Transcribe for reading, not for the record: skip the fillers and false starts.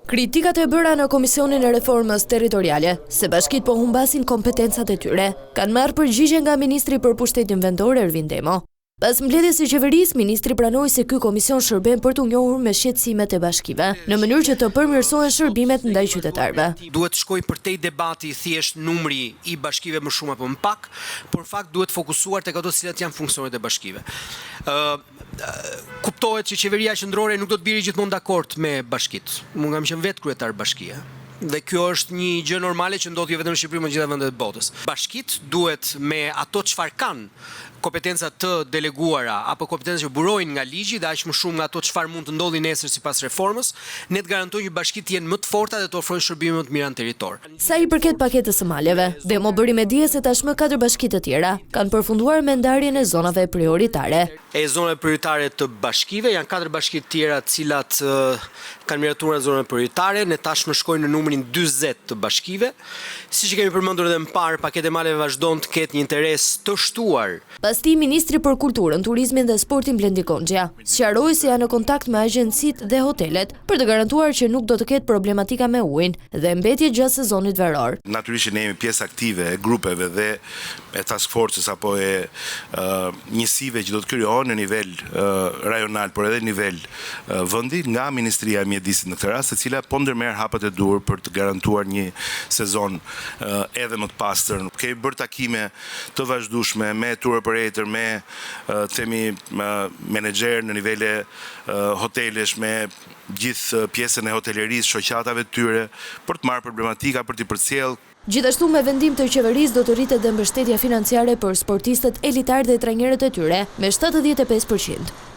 Kritikat e bëra në Komisionin e Reformës Territoriale, se bashkitë po humbasin kompetencat e tyre, kanë marrë përgjigje nga Ministri për Pushtetin Vendor Ervin Demo. Pas mbledhjes së qeverisë, ministri pranoi se ky komision shërben për t'u njohur me shqetësimet e bashkive, në mënyrë që të përmirësohen shërbimet ndaj qytetarëve. Duhet shkoj përtej debati thjesht numri i bashkive më shumë apo më pak, por fakt duhet fokusuar tek ato cilat janë funksionet e bashkive. Kuptohet që qeveria qendrore nuk do të biri gjithmonë dakord me bashkitë. Unë kam qenë vetë kryetar bashkie. Dhe kjo është një gjë normale që ndodh jo vetëm në Shqipëri, por në gjitha vendet e botës. Bashkitë duhet me ato çfarë kanë kompetenca të deleguara apo kompetenca që burojnë nga ligji dhe aq më shumë nga ato çfarë mund të ndodhi nesër sipas reformës, ne të garantojmë që bashkitë të jenë më të forta dhe të ofrojnë shërbime më të mira në territor. Sa i përket paketës së maleve, Demo bëri me dije se tashmë 4 bashkitë të tjera kanë përfunduar me ndarjen e zonave prioritare. Zonave prioritare të bashkive janë 4 bashki të tjera të cilat kanë miratuar në zonave prioritare, ne tashmë shkojmë në numrin 40 të bashkive. Siç e kemi përmendur edhe më parë, paketi e maleve vazhdon të ketë një interes të shtuar. Pasti Ministri për Kulturën, Turizmin dhe Sportin Blendi Konxha sqaroi se janë në kontakt me agjencitë dhe hotelet për të garantuar që nuk do të ketë problematika me ujin dhe mbetje gjatë sezonit veror. Natyrisht ne jemi pjesë aktive e grupeve dhe e task forces apo e njësive që do të krijohen në nivel rajonal, por edhe në nivel vendi nga Ministria e Mjedisit në këtë rast, e cila po ndërmerr hapet e dur për të garantuar një sezon edhe më të pastër. Kemi bërë takime të vazhdueshme me tour operator, me menaxher në nivele hotelesh, me gjithë pjesën e hotelerisë, shoqatave të tyre, për të marrë problematika, për t'i përcjellë. Gjithashtu me vendim të qeverisë do të rritet dhe mbështetja financiare për sportistët elitar dhe trajnerët e tyre me 75%.